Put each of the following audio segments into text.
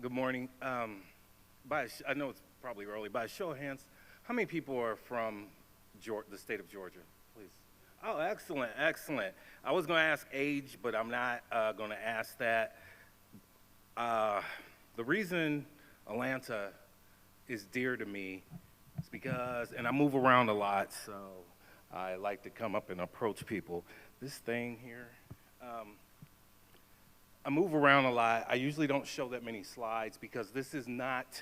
Good morning. I know it's probably early. By a show of hands, how many people are from the state of Georgia, please? Oh, excellent, excellent. I was going to ask age, but I'm not going to ask that. The reason Atlanta is dear to me is because, and I move around a lot, so I like to come up and approach people. This thing here, I move around a lot. I usually don't show that many slides because this is not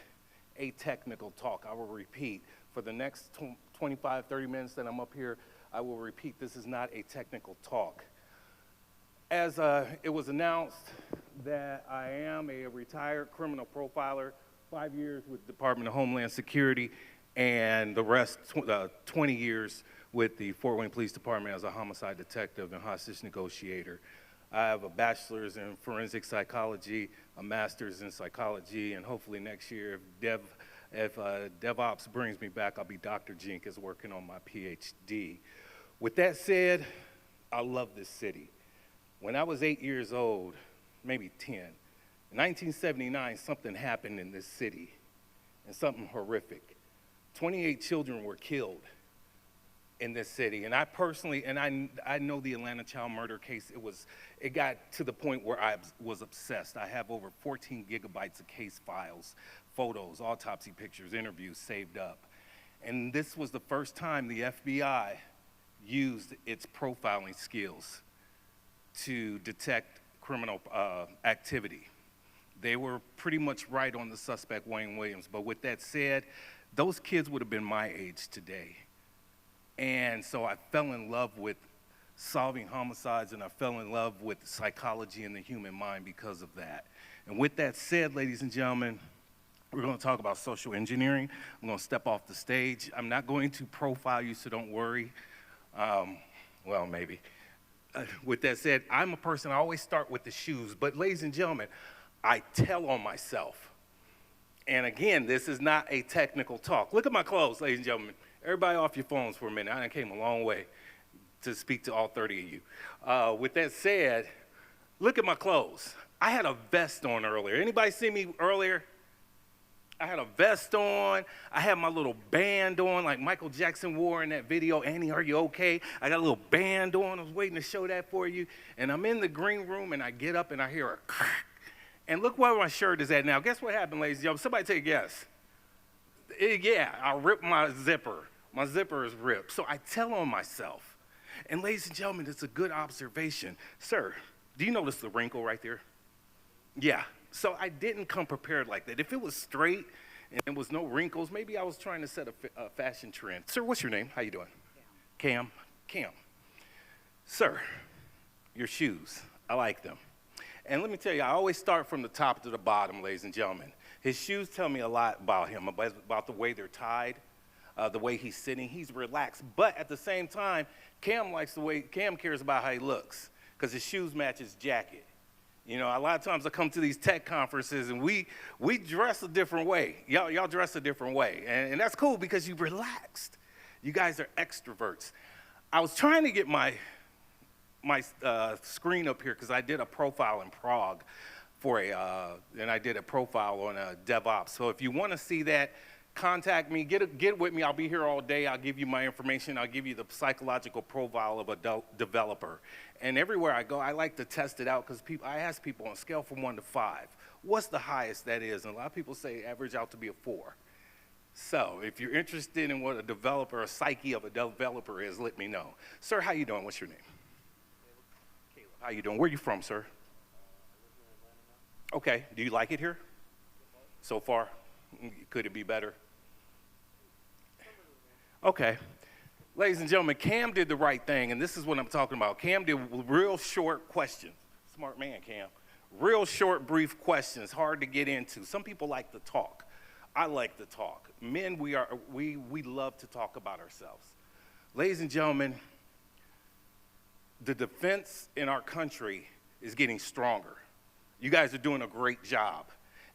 a technical talk. I will repeat. For the next 25, 30 minutes that I'm up here, I will repeat, this is not a technical talk. As it was announced that I am a retired criminal profiler, 5 years with the Department of Homeland Security, and the rest 20 years with the Fort Wayne Police Department as a homicide detective and hostage negotiator. I have a bachelor's in forensic psychology, a master's in psychology, and hopefully next year, if DevOps brings me back, I'll be Dr. Jenkins working on my PhD. With that said, I love this city. When I was 8 years old, maybe 10, in 1979, something happened in this city, and something horrific. 28 children were killed in this city, and I personally, and I know the Atlanta child murder case, it got to the point where I was obsessed. I have over 14 gigabytes of case files, photos, autopsy pictures, interviews saved up. And this was the first time the FBI used its profiling skills to detect criminal activity. They were pretty much right on the suspect, Wayne Williams. But with that said, those kids would have been my age today. And so I fell in love with solving homicides, and I fell in love with psychology and the human mind because of that. And with that said, ladies and gentlemen, we're going to talk about social engineering. I'm going to step off the stage. I'm not going to profile you, so don't worry. Well, maybe. With that said, I'm a person, I always start with the shoes. But ladies and gentlemen, I tell on myself. And again, this is not a technical talk. Look at my clothes, ladies and gentlemen. Everybody off your phones for a minute. I came a long way to speak to all 30 of you. With that said, look at my clothes. I had a vest on earlier. Anybody see me earlier? I had a vest on. I had my little band on like Michael Jackson wore in that video, Annie, are you okay? I got a little band on. I was waiting to show that for you. And I'm in the green room, and I get up, and I hear a crack. And look where my shirt is at now. Guess what happened, ladies and gentlemen? Somebody take a guess. Yeah, I ripped my zipper. My zipper is ripped. So I tell on myself. And ladies and gentlemen, it's a good observation. Sir, do you notice the wrinkle right there? Yeah. So I didn't come prepared like that. If it was straight and there was no wrinkles, maybe I was trying to set a fashion trend. Sir, what's your name? How you doing? Cam. Cam. Sir, your shoes, I like them. And let me tell you, I always start from the top to the bottom, ladies and gentlemen. His shoes tell me a lot about him, about the way they're tied, the way he's sitting. He's relaxed. But at the same time, Cam cares about how he looks because his shoes match his jacket. You know, a lot of times I come to these tech conferences and we dress a different way. Y'all dress a different way. And that's cool because you're relaxed. You guys are extroverts. I was trying to get my screen up here because I did a profile in Prague and I did a profile on DevOps. So if you want to see that, contact me, get with me. I'll be here all day. I'll give you my information. I'll give you the psychological profile of a developer. And everywhere I go, I like to test it out because I ask people on a scale from 1 to 5, what's the highest that is? And a lot of people say average out to be a 4. So if you're interested in what a psyche of a developer is, let me know. Sir, how you doing? What's your name? Caleb. How you doing? Where are you from, sir? Okay. Do you like it here? So far? Could it be better? Okay. Ladies and gentlemen, Cam did the right thing, and this is what I'm talking about. Cam did real short questions. Smart man, Cam. Real short, brief questions, hard to get into. Some people like to talk. I like to talk. Men, we love to talk about ourselves. Ladies and gentlemen, the defense in our country is getting stronger. You guys are doing a great job.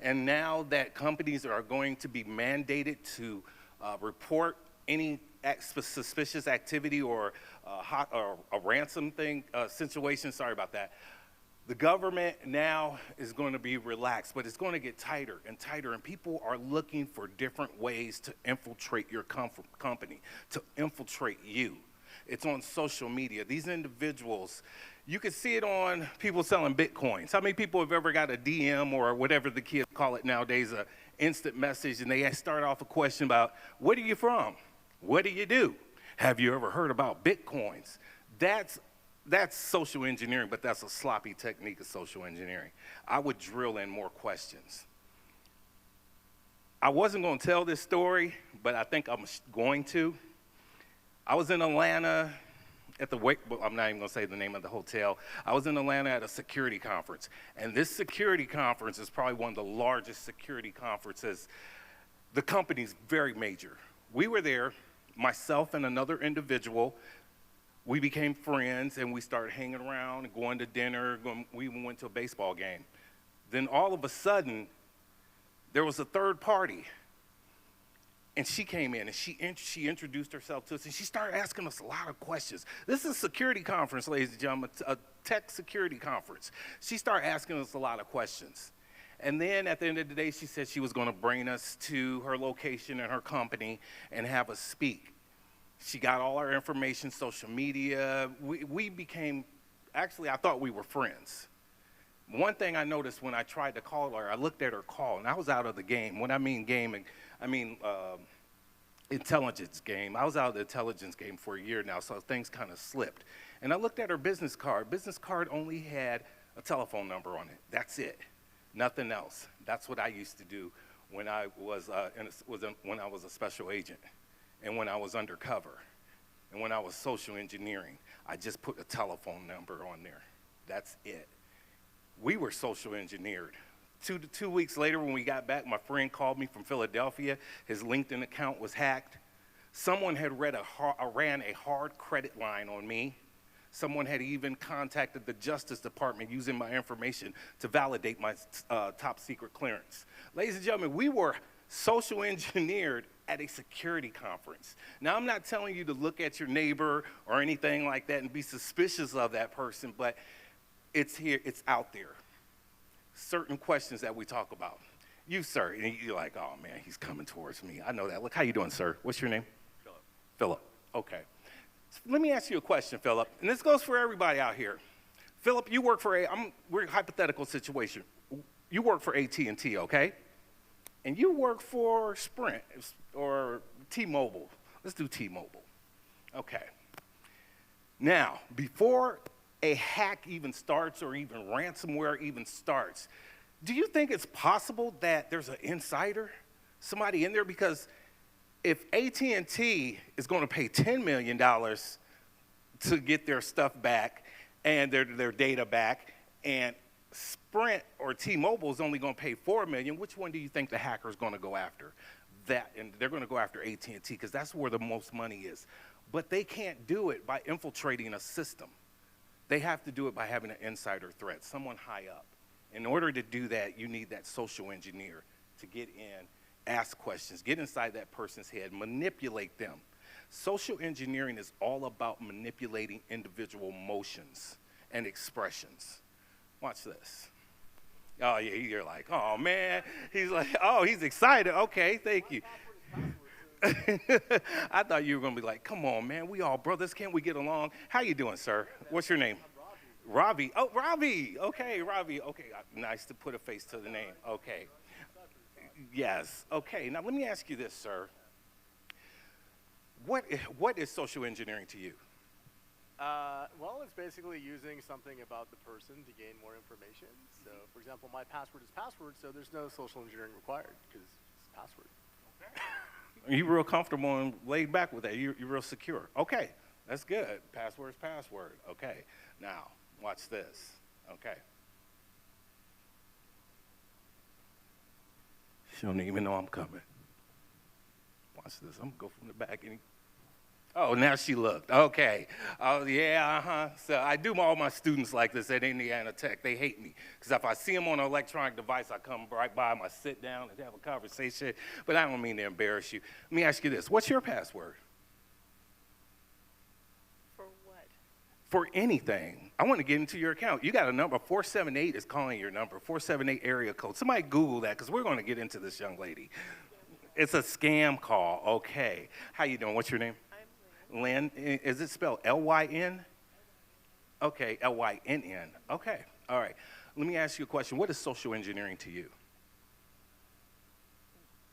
And now that companies are going to be mandated to report any suspicious activity or a ransom situation, sorry about that, The government now is going to be relaxed, but it's going to get tighter and tighter, and people are looking for different ways to infiltrate your company, to infiltrate you. It's on social media. These individuals, you can see it on people selling Bitcoins. How many people have ever got a DM or whatever the kids call it nowadays, an instant message, and they start off a question about, where are you from? What do you do? Have you ever heard about Bitcoins? That's social engineering, but that's a sloppy technique of social engineering. I would drill in more questions. I wasn't going to tell this story, but I think I'm going to. I was in Atlanta at the I'm not even going to say the name of the hotel. I was in Atlanta at a security conference, and this security conference is probably one of the largest security conferences. The company's very major. We were there, myself and another individual. We became friends, and we started hanging around and going to dinner. We even went to a baseball game. Then all of a sudden, there was a third party. And she came in, and she introduced herself to us, and she started asking us a lot of questions. This is a security conference, ladies and gentlemen, a tech security conference. She started asking us a lot of questions. And then at the end of the day, she said she was going to bring us to her location and her company and have us speak. She got all our information, social media. We became, actually, I thought we were friends. One thing I noticed when I tried to call her, I looked at her call, and I was out of the game. When I mean game, I mean intelligence game. I was out of the intelligence game for a year now, so things kind of slipped. And I looked at her business card. Business card only had a telephone number on it. That's it. Nothing else. That's what I used to do when I was when I was a special agent, and when I was undercover, and when I was social engineering. I just put a telephone number on there. That's it. We were social engineered. Two weeks later, when we got back, my friend called me from Philadelphia. His LinkedIn account was hacked. Someone had ran a hard credit line on me. Someone had even contacted the Justice Department using my information to validate my top secret clearance. Ladies and gentlemen, we were social engineered at a security conference. Now, I'm not telling you to look at your neighbor or anything like that and be suspicious of that person, but it's here, it's out there. Certain questions that we talk about. You, sir, and you're like, oh man, he's coming towards me. I know that. Look, how you doing, sir? What's your name? Philip. Philip, okay. So let me ask you a question, Philip, and this goes for everybody out here. Philip, you work for we're a hypothetical situation. You work for AT&T, okay? And you work for Sprint or T-Mobile. Let's do T-Mobile. Okay. Now, before a hack even starts or even ransomware even starts, do you think it's possible that there's an insider, somebody in there? Because if AT&T is going to pay $10 million to get their stuff back and their data back, and Sprint or T-Mobile is only going to pay $4 million, which one do you think the hacker is going to go after? That, and they're going to go after AT&T because that's where the most money is. But they can't do it by infiltrating a system. They have to do it by having an insider threat, someone high up. In order to do that, you need that social engineer to get in, ask questions, get inside that person's head, manipulate them. Social engineering is all about manipulating individual emotions and expressions. Watch this. Oh, yeah, you're like, oh, man. He's like, oh, he's excited. Okay, thank you. I thought you were going to be like, come on, man. We all brothers. Can't we get along? How you doing, sir? What's your name? I'm Robbie. Robbie. Oh, Robbie. Okay, Robbie. Okay, nice to put a face to the name. Okay. Yes. Okay, now let me ask you this, sir. What is social engineering to you? Well, it's basically using something about the person to gain more information. So, for example, my password is password, so there's no social engineering required because it's password. Okay. You're real comfortable and laid back with that. You're real secure. Okay, that's good. Password is password. Okay, now watch this. Okay. She don't even know I'm coming. Watch this. I'm gonna go from the back. Oh, now she looked. Okay. Oh, yeah, uh-huh. So I do all my students like this at Indiana Tech. They hate me because if I see them on an electronic device, I come right by them, I sit down and have a conversation. But I don't mean to embarrass you. Let me ask you this. What's your password? For what? for anything. I want to get into your account. You got a number, 478 is calling your number, 478 area code. Somebody Google that, because we're going to get into this young lady. It's a scam call. Okay. How you doing? What's your name? I'm Lynn. Is it spelled L-Y-N? Okay, L-Y-N-N. Okay, all right. Let me ask you a question. What is social engineering to you?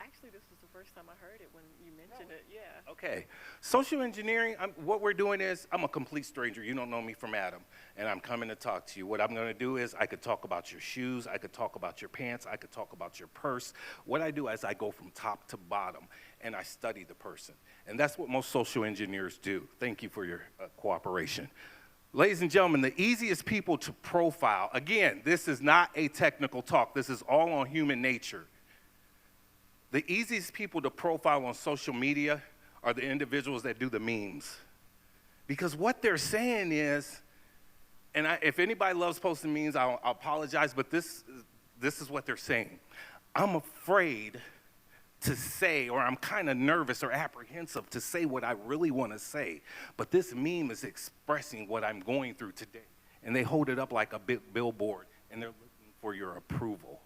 Actually, this was the first time I heard it when you mentioned it. Yeah. Okay, social engineering, what we're doing is, I'm a complete stranger. You don't know me from Adam, and I'm coming to talk to you. What I'm gonna do is, I could talk about your shoes, I could talk about your pants, I could talk about your purse. What I do is I go from top to bottom, and I study the person. And that's what most social engineers do. Thank you for your cooperation. Ladies and gentlemen, the easiest people to profile, again, this is not a technical talk, this is all on human nature. The easiest people to profile on social media are the individuals that do the memes. Because what they're saying is, and if anybody loves posting memes, I'll apologize, but this is what they're saying. I'm afraid to say, or I'm kind of nervous or apprehensive to say what I really want to say, but this meme is expressing what I'm going through today. And they hold it up like a big billboard, and they're looking for your approval.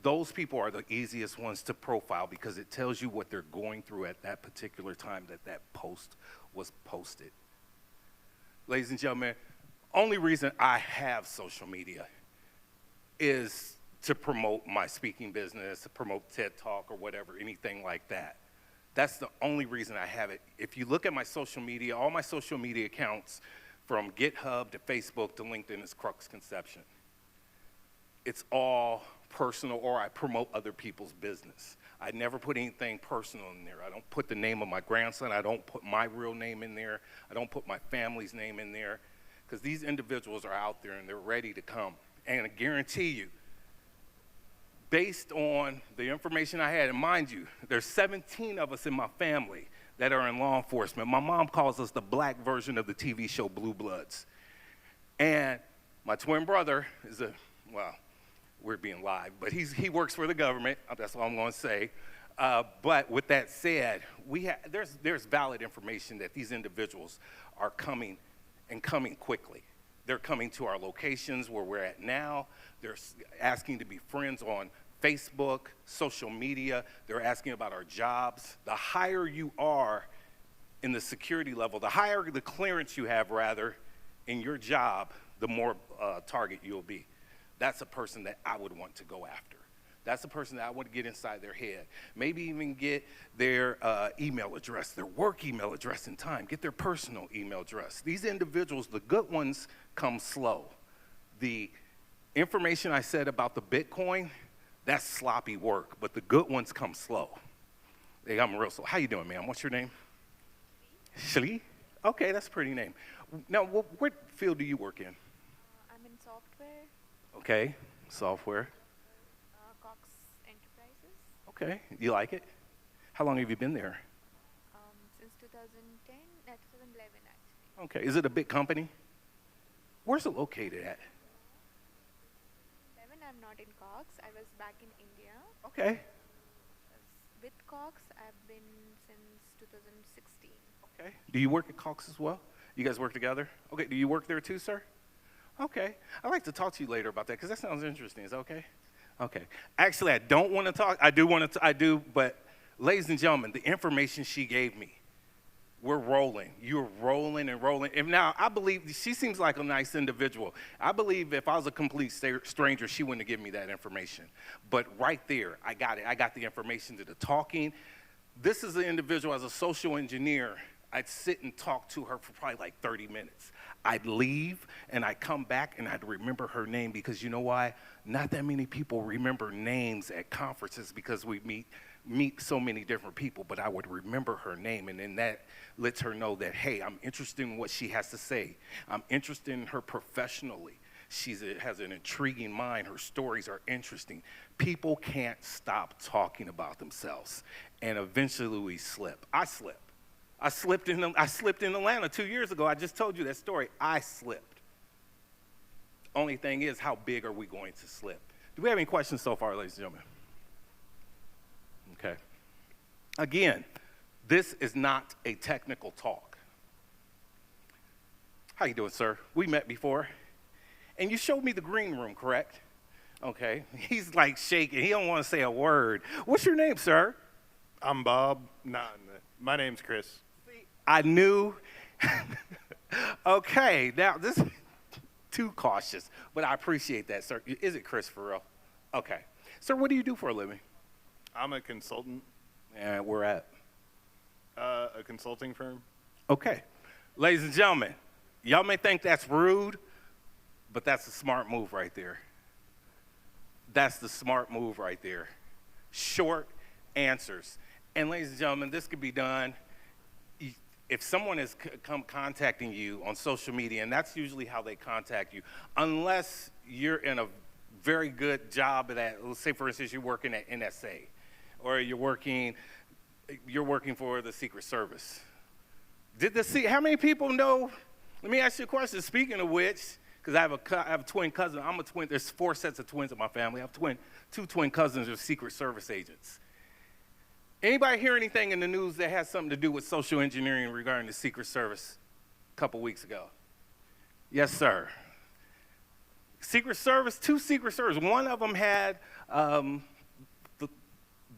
Those people are the easiest ones to profile because it tells you what they're going through at that particular time that post was posted. Ladies and gentlemen, only reason I have social media is to promote my speaking business, to promote TED Talk or whatever, anything like that. That's the only reason I have it. If you look at my social media, all my social media accounts, from GitHub to Facebook to LinkedIn, is Crux Conception. It's all personal, or I promote other people's business. I never put anything personal in there. I don't put the name of my grandson. I don't put my real name in there. I don't put my family's name in there, because these individuals are out there and they're ready to come. And I guarantee you, based on the information I had, and mind you, there's 17 of us in my family that are in law enforcement. My mom calls us the black version of the TV show Blue Bloods. And my twin brother is well, we're being live, but he works for the government. That's all I'm going to say. But with that said, there's valid information that these individuals are coming, and coming quickly. They're coming to our locations where we're at now. They're asking to be friends on Facebook, social media. They're asking about our jobs. The higher you are in the security level, the higher the clearance you have, rather, in your job, the more target you'll be. That's a person that I would want to go after. That's a person that I want to get inside their head. Maybe even get their email address, their work email address in time, get their personal email address. These individuals, the good ones, come slow. The information I said about the Bitcoin, that's sloppy work, but the good ones come slow. They come real slow. How you doing, ma'am? What's your name? Shali? Okay, that's a pretty name. Now, what field do you work in? I'm in software, Okay, software. Cox Enterprises, Okay, you like it? How long have you been there? since 2010, 2011 actually. Okay, is it a big company? Where's it located at? 11, I'm not in Cox. I was back in India. Okay, With Cox, I've been since 2016. okay. Do you work at Cox as well? You guys work together? Okay, do you work there too, sir? Okay, I'd like to talk to you later about that, because that sounds interesting. Is that okay? Okay. Actually, I don't want to talk. I do, but ladies and gentlemen, the information she gave me, we're rolling. You're rolling and rolling. And now, I believe she seems like a nice individual. I believe if I was a complete stranger, she wouldn't have given me that information. But right there, I got it. I got the information to the talking. This is an individual, as a social engineer, I'd sit and talk to her for probably like 30 minutes. I'd leave, and I'd come back, and I'd remember her name, because you know why? Not that many people remember names at conferences, because we meet so many different people, but I would remember her name, and then that lets her know that, hey, I'm interested in what she has to say. I'm interested in her professionally. She has an intriguing mind. Her stories are interesting. People can't stop talking about themselves, and eventually we slip. I slip. I slipped in Atlanta 2 years ago. I just told you that story. I slipped. Only thing is, how big are we going to slip? Do we have any questions so far, ladies and gentlemen? Okay. Again, this is not a technical talk. How you doing, sir? We met before. And you showed me the green room, correct? Okay. He's like shaking. He don't want to say a word. What's your name, sir? I'm Bob. My name's Chris. I knew. Okay. Now, this is too cautious, but I appreciate that, sir. Is it Chris for real? Okay. Sir, what do you do for a living? I'm a consultant, And we're at. a consulting firm. Okay. Ladies and gentlemen, y'all may think that's rude, but that's a smart move right there. That's the smart move right there. Short answers. And ladies and gentlemen, this could be done if someone has come contacting you on social media, and that's usually how they contact you, unless you're in a very good job at that. Let's say, for instance, you're working at NSA, or you're working for the Secret Service. How many people know? Let me ask you a question. Speaking of which, because I have a twin cousin. I'm a twin. There's 4 sets of twins in my family. I have two twin cousins who are Secret Service agents. Anybody hear anything in the news that has something to do with social engineering regarding the Secret Service a couple weeks ago? Yes, sir. Secret Service, 2 Secret Service. One of them had the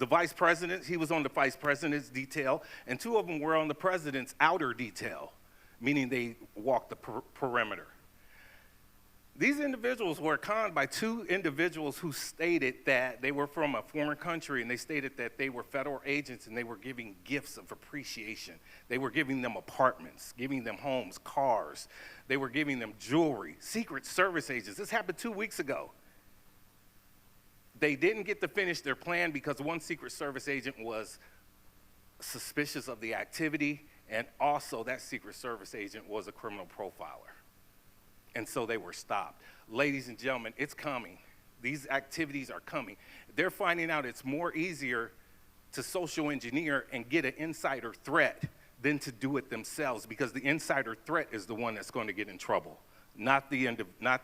vice president. He was on the vice president's detail, and 2 of them were on the president's outer detail, meaning they walked the perimeter. These individuals were conned by 2 individuals who stated that they were from a foreign country, and they stated that they were federal agents and they were giving gifts of appreciation. They were giving them apartments, giving them homes, cars. They were giving them jewelry. Secret Service agents. This happened 2 weeks ago. They didn't get to finish their plan because one Secret Service agent was suspicious of the activity, and also that Secret Service agent was a criminal profiler. And so they were stopped. Ladies and gentlemen, it's coming. These activities are coming. They're finding out it's more easier to social engineer and get an insider threat than to do it themselves, because the insider threat is the one that's going to get in trouble, not the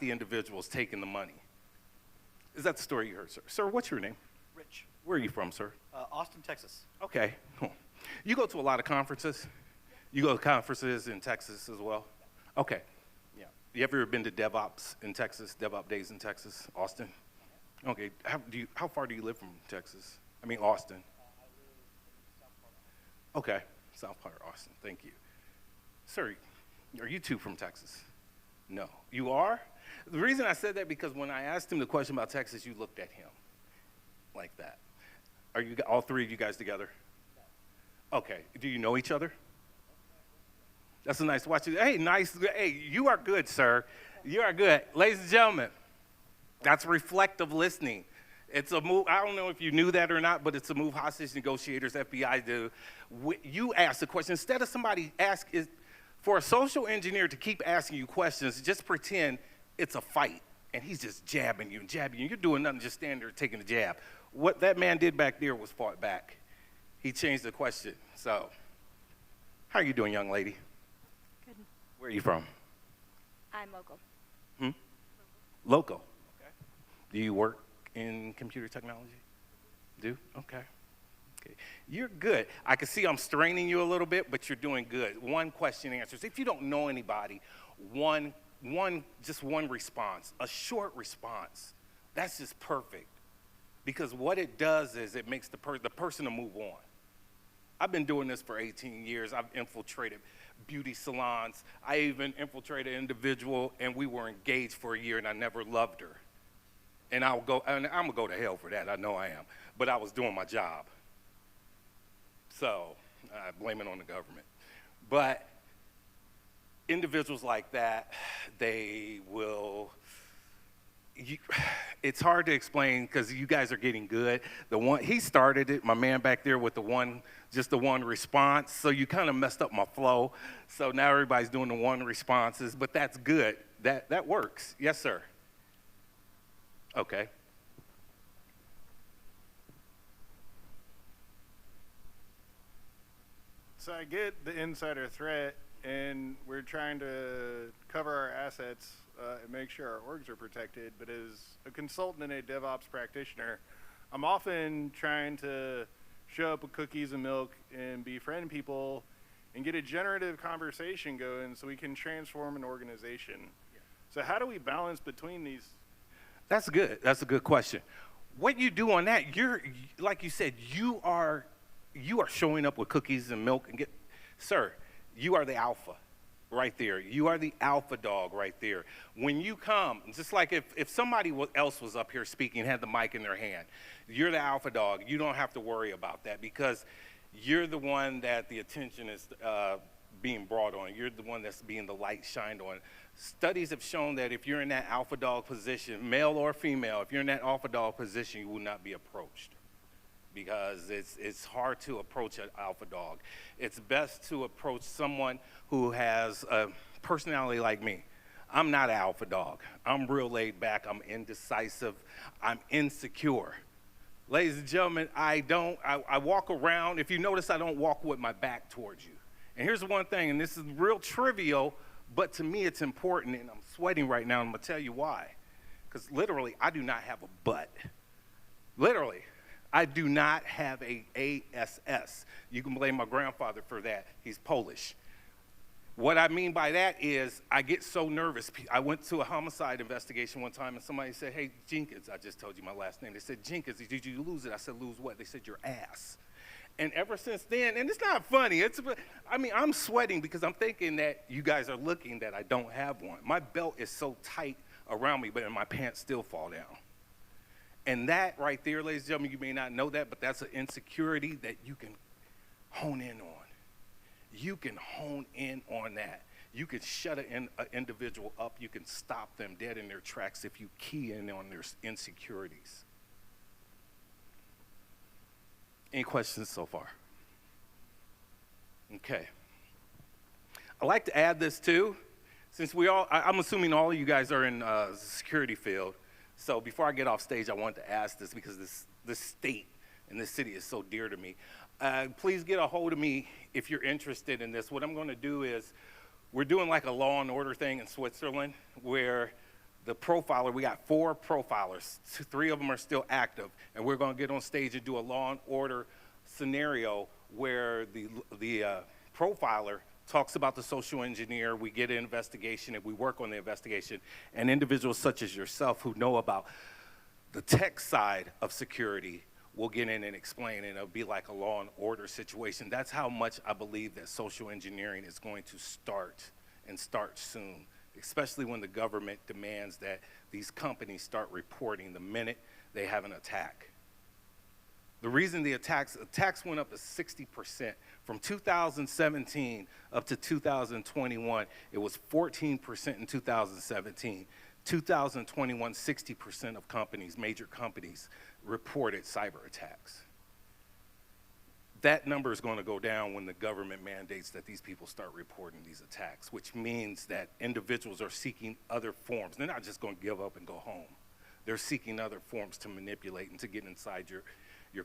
individuals taking the money. Is that the story you heard, sir? Sir, what's your name? Rich. Where are you from, sir? Austin, Texas. Okay. Cool. You go to a lot of conferences? You go to conferences in Texas as well? Okay. Yeah. You ever been to DevOps in Texas, DevOps Days in Texas, Austin? Okay. How far do you live from Texas? I mean, Austin. I live in South Florida. Okay. South part of Austin. Thank you. Sir, are you 2 from Texas? No. You are? The reason I said that because when I asked him the question about Texas, you looked at him like that. Are you all 3 of you guys together? Okay. Do you know each other? That's a nice watch. Hey, nice. Hey, you are good, sir. You are good. Ladies and gentlemen, that's reflective listening. It's a move. I don't know if you knew that or not, but it's a move hostage negotiators, FBI do. You ask the question. Instead of somebody for a social engineer to keep asking you questions, just pretend it's a fight, and he's just jabbing you and jabbing you. You're doing nothing, just standing there taking a jab. What that man did back there was fought back. He changed the question. So, how are you doing, young lady? Good. Where are you from? I'm local. Local. Okay. Do you work in computer technology? Do? Okay. Okay. You're good. I can see I'm straining you a little bit, but you're doing good. 1 question answers. If you don't know anybody, just one response, a short response, that's just perfect. Because what it does is it makes the person to move on. I've been doing this for 18 years. I've infiltrated beauty salons. I even infiltrated an individual, and we were engaged for a year, and I never loved her. And I'm gonna go to hell for that. I know I am. But I was doing my job. So I blame it on the government. But individuals like that, it's hard to explain because you guys are getting good. He started it, my man back there, with the one response. So you kind of messed up my flow. So now everybody's doing the 1 responses, but that's good. That works. Yes, sir. Okay. So I get the insider threat, and we're trying to cover our assets and make sure our orgs are protected. But as a consultant and a DevOps practitioner, I'm often trying to show up with cookies and milk and befriend people and get a generative conversation going so we can transform an organization. So how do we balance between these? That's good. That's a good question. What you do on that, you're, like you said, you are showing up with cookies and milk and sir, you are the alpha right there. You are the alpha dog right there. When you come, just like if somebody else was up here speaking, had the mic in their hand, you're the alpha dog. You don't have to worry about that because you're the one that the attention is being brought on. You're the one that's being the light shined on. Studies have shown that if you're in that alpha dog position, male or female, if you're in that alpha dog position, you will not be approached because it's hard to approach an alpha dog. It's best to approach someone who has a personality like me. I'm not an alpha dog. I'm real laid back. I'm indecisive. I'm insecure. Ladies and gentlemen, I walk around. If you notice, I don't walk with my back towards you. And here's one thing, and this is real trivial, but to me it's important, and I'm sweating right now, and I'm going to tell you why. Because literally, I do not have a butt. Literally, I do not have a ASS. You can blame my grandfather for that. He's Polish. What I mean by that is I get so nervous. I went to a homicide investigation one time, and somebody said, hey, Jenkins, I just told you my last name. They said, Jenkins, did you lose it? I said, lose what? They said, your ass. And ever since then, and it's not funny, I'm sweating because I'm thinking that you guys are looking that I don't have one. My belt is so tight around me, but my pants still fall down. And that right there, ladies and gentlemen, you may not know that, but that's an insecurity that you can hone in on. You can hone in on that. You can shut an individual up. You can stop them dead in their tracks if you key in on their insecurities. Any questions so far? Okay. I like to add this too, since I'm assuming all of you guys are in the security field. So before I get off stage, I want to ask this because this state and this city is so dear to me. Please get a hold of me if you're interested in this. What I'm going to do is we're doing like a law and order thing in Switzerland where the profiler, we got 4 profilers, 3 of them are still active, and we're going to get on stage and do a law and order scenario where the profiler talks about the social engineer, we get an investigation, and we work on the investigation, and individuals such as yourself who know about the tech side of security will get in and explain, and it'll be like a law and order situation. That's how much I believe that social engineering is going to start, and start soon, especially when the government demands that these companies start reporting the minute they have an attack. The reason the attacks went up to 60% from 2017 up to 2021. It was 14% in 2017. 2021, 60% of companies, major companies, reported cyber attacks. That number is going to go down when the government mandates that these people start reporting these attacks, which means that individuals are seeking other forms. They're not just going to give up and go home. They're seeking other forms to manipulate and to get inside your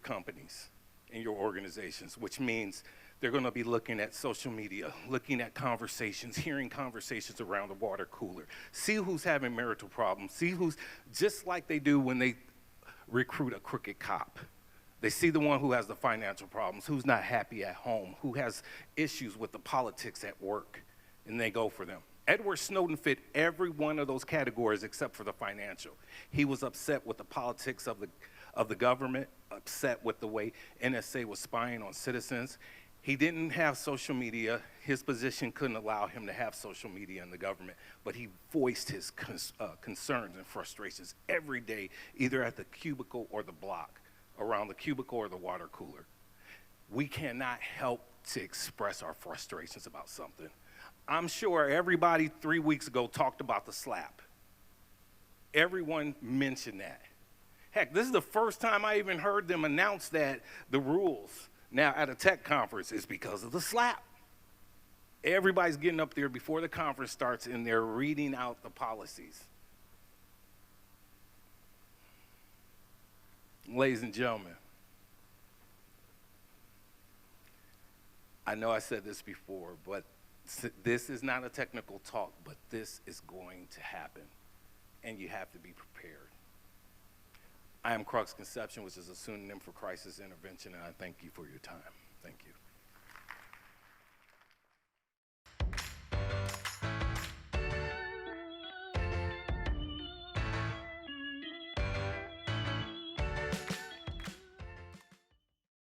companies and your organizations, which means they're going to be looking at social media, looking at conversations, hearing conversations around the water cooler, see who's having marital problems, see who's, just like they do when they recruit a crooked cop. They see the one who has the financial problems, who's not happy at home, who has issues with the politics at work, and they go for them. Edward Snowden fit every one of those categories except for the financial. He was upset with the politics of the government, upset with the way NSA was spying on citizens. He didn't have social media. His position couldn't allow him to have social media in the government, but he voiced his concerns and frustrations every day, either at the cubicle or the block, around the cubicle or the water cooler. We cannot help to express our frustrations about something. I'm sure everybody 3 weeks ago talked about the slap. Everyone mentioned that. Heck, this is the first time I even heard them announce that the rules now at a tech conference is because of the slap. Everybody's getting up there before the conference starts and they're reading out the policies. Ladies and gentlemen, I know I said this before, but this is not a technical talk, but this is going to happen, and you have to be prepared. I am Crux Conception, which is a pseudonym for crisis intervention, and I thank you for your time. Thank you.